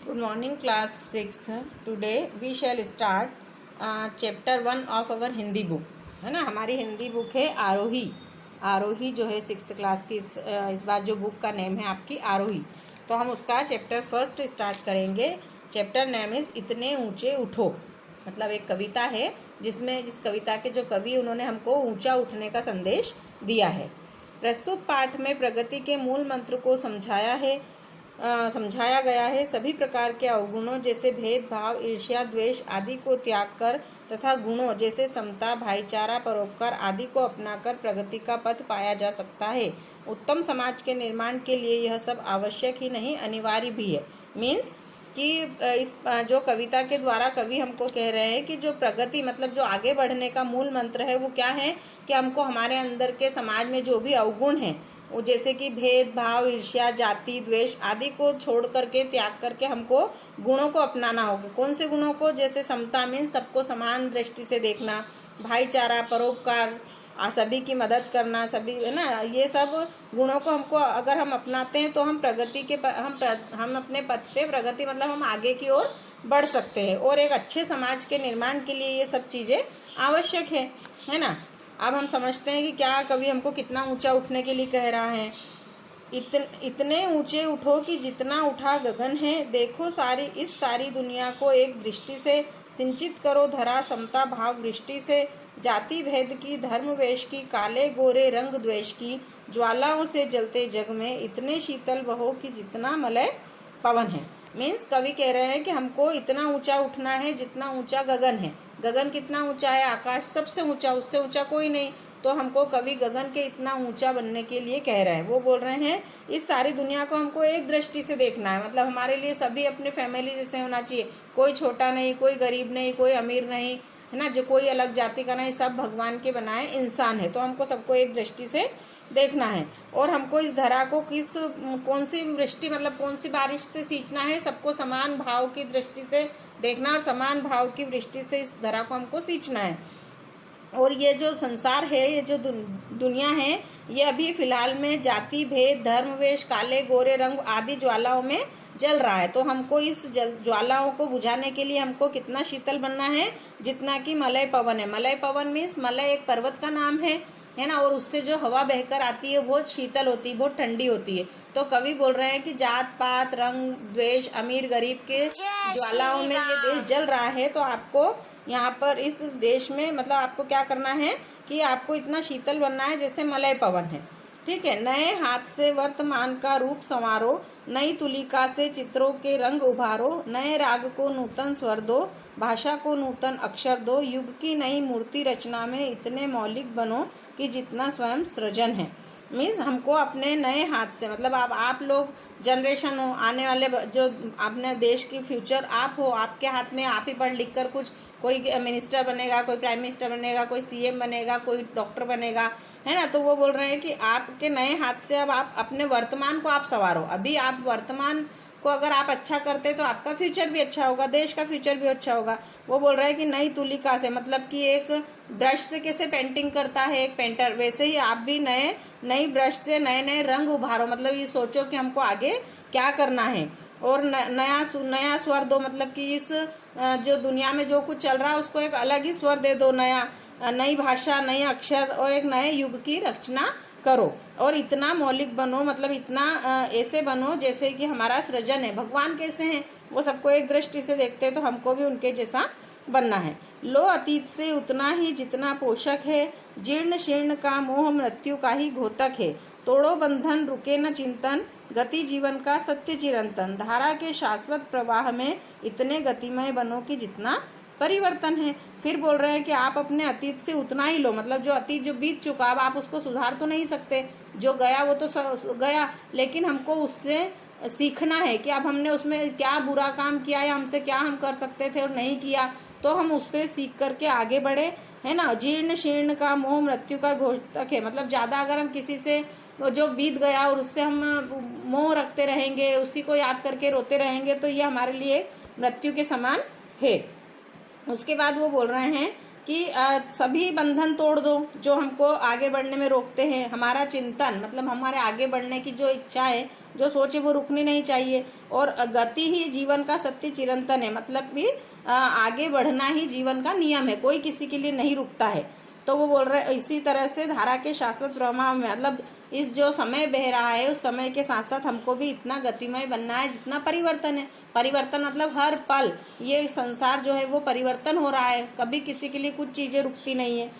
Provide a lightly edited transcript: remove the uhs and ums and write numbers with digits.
Good morning, class 6th. Today we shall start chapter 1 of our Hindi book, है ना। हमारी Hindi book है आरोही। आरोही जो है 6th क्लास की इस बार जो बुक का नेम है आपकी आरोही। तो हम उसका चैप्टर फर्स्ट स्टार्ट करेंगे। चैप्टर नेम इज़ इतने ऊंचे उठो। मतलब एक कविता है जिस कविता के जो कवि उन्होंने हमको ऊंचा उठने का संदेश दिया है। प्रस्तुत पाठ में प्रगति के मूल मंत्र को समझाया गया है। सभी प्रकार के अवगुणों जैसे भेदभाव, ईर्ष्या, द्वेष आदि को त्याग कर तथा गुणों जैसे समता, भाईचारा, परोपकार आदि को अपनाकर प्रगति का पथ पाया जा सकता है। उत्तम समाज के निर्माण के लिए यह सब आवश्यक ही नहीं, अनिवार्य भी है। मीन्स कि इस जो कविता के द्वारा कवि हमको कह रहे हैं कि जो प्रगति मतलब जो आगे बढ़ने का मूल मंत्र है वो क्या है कि हमको हमारे अंदर के समाज में जो भी अवगुण हैं वो जैसे कि भेदभाव, ईर्ष्या, जाति, द्वेष आदि को छोड़ करके त्याग करके हमको गुणों को अपनाना होगा। कौन से गुणों को? जैसे समता मीन्स सबको समान दृष्टि से देखना, भाईचारा, परोपकार, सभी की मदद करना, सभी है ना। ये सब गुणों को हमको अगर हम अपनाते हैं तो हम प्रगति के हम अपने पथ पे प्रगति मतलब हम आगे की ओर बढ़ सकते हैं। और एक अच्छे समाज के निर्माण के लिए ये सब चीज़ें आवश्यक है ना। अब हम समझते हैं कि क्या कवि हमको कितना ऊंचा उठने के लिए कह रहा है। इतने ऊंचे उठो कि जितना उठा गगन है, देखो इस सारी दुनिया को एक दृष्टि से, सिंचित करो धरा समता भाव वृष्टि से, जाति भेद की, धर्म वेश की, काले गोरे रंग द्वेष की, ज्वालाओं से जलते जग में इतने शीतल बहो कि जितना मलय पवन है। मीन्स कवि कह रहे हैं कि हमको इतना ऊंचा उठना है जितना ऊंचा गगन है। गगन कितना ऊंचा है? आकाश सबसे ऊंचा, उससे ऊंचा कोई नहीं। तो हमको कवि गगन के इतना ऊंचा बनने के लिए कह रहे हैं। वो बोल रहे हैं इस सारी दुनिया को हमको एक दृष्टि से देखना है। मतलब हमारे लिए सभी अपने फैमिली जैसे होना चाहिए। कोई छोटा नहीं, कोई गरीब नहीं, कोई अमीर नहीं, है ना। जो कोई अलग जाति का नहीं, सब भगवान के बनाए इंसान है। तो हमको सबको एक दृष्टि से देखना है। और हमको इस धरा को कौन सी वृष्टि मतलब कौन सी बारिश से सींचना है? सबको समान भाव की दृष्टि से देखना और समान भाव की वृष्टि से इस धरा को हमको सींचना है। और ये जो संसार है, ये जो दुनिया है, ये अभी फिलहाल में जाति भेद, धर्म वेश, काले गोरे रंग आदि ज्वालाओं में जल रहा है। तो हमको इस ज्वालाओं को बुझाने के लिए हमको कितना शीतल बनना है? जितना कि मलय पवन है। मलय पवन मीन्स मलय एक पर्वत का नाम है ना। और उससे जो हवा बहकर आती है बहुत शीतल होती है, बहुत ठंडी होती है। तो कवि बोल रहे हैं कि जात पात, रंग द्वेष, अमीर गरीब के ज्वालाओं में ये देश जल रहा है। तो आपको यहाँ पर इस देश में मतलब आपको क्या करना है कि आपको इतना शीतल बनना है जैसे मलय पवन है। ठीक है। नए हाथ से वर्तमान का रूप संवारो, नई तुलिका से चित्रों के रंग उभारो, नए राग को नूतन स्वर दो, भाषा को नूतन अक्षर दो, युग की नई मूर्ति रचना में इतने मौलिक बनो कि जितना स्वयं सृजन है। मीन्स हमको अपने नए हाथ से मतलब आप लोग जनरेशन हो, आने वाले जो अपने देश की फ्यूचर आप हो, आपके हाथ में। आप ही पढ़ लिख कर कुछ कोई मिनिस्टर बनेगा, कोई प्राइम मिनिस्टर बनेगा, कोई सीएम बनेगा, कोई डॉक्टर बनेगा, है ना। तो वो बोल रहे हैं कि आपके नए हाथ से अब आप अपने वर्तमान को आप संवारो। अभी आप वर्तमान को अगर आप अच्छा करते तो आपका फ्यूचर भी अच्छा होगा, देश का फ्यूचर भी अच्छा होगा। वो बोल रहे हैं कि नई तुलिका से मतलब कि एक ब्रश से कैसे पेंटिंग करता है एक पेंटर, वैसे ही आप भी नई ब्रश से नए रंग उभारो। मतलब ये सोचो कि हमको आगे क्या करना है। और नया स्वर दो, मतलब कि इस जो दुनिया में जो कुछ चल रहा है उसको एक अलग ही स्वर दे दो। नई भाषा, नए अक्षर और एक नए युग की रचना करो। और इतना मौलिक बनो मतलब इतना ऐसे बनो जैसे कि हमारा सृजन है। भगवान कैसे हैं वो सबको एक दृष्टि से देखते हैं, तो हमको भी उनके जैसा बनना है। लो अतीत से उतना ही जितना पोषक है, जीर्ण शीर्ण का मोह मृत्यु का ही घोतक है। तोड़ो बंधन, रुके न चिंतन, गति जीवन का सत्य चिरंतन, धारा के शाश्वत प्रवाह में इतने गतिमय बनो कि जितना परिवर्तन है। फिर बोल रहे हैं कि आप अपने अतीत से उतना ही लो। मतलब जो अतीत जो बीत चुका अब आप उसको सुधार तो नहीं सकते, जो गया वो तो गया, लेकिन हमको उससे सीखना है कि अब हमने उसमें क्या बुरा काम किया या हमसे क्या हम कर सकते थे और नहीं किया, तो हम उससे सीख करके आगे बढ़े, है ना। जीर्ण शीर्ण का मोह मृत्यु का घोतक है। मतलब ज़्यादा अगर हम किसी से जो बीत गया और उससे हम मोह रखते रहेंगे, उसी को याद करके रोते रहेंगे, तो ये हमारे लिए मृत्यु के समान है। उसके बाद वो बोल रहे हैं कि सभी बंधन तोड़ दो जो हमको आगे बढ़ने में रोकते हैं। हमारा चिंतन मतलब हमारे आगे बढ़ने की जो इच्छा है, जो सोच है, वो रुकनी नहीं चाहिए। और गति ही जीवन का सत्य चिरंतन है, मतलब कि आगे बढ़ना ही जीवन का नियम है, कोई किसी के लिए नहीं रुकता है। तो वो बोल रहे हैं इसी तरह से धारा के शाश्वत प्रवाह में, मतलब इस जो समय बह रहा है उस समय के साथ साथ हमको भी इतना गतिमय बनना है जितना परिवर्तन है। परिवर्तन मतलब हर पल ये संसार जो है वो परिवर्तन हो रहा है, कभी किसी के लिए कुछ चीज़ें रुकती नहीं है।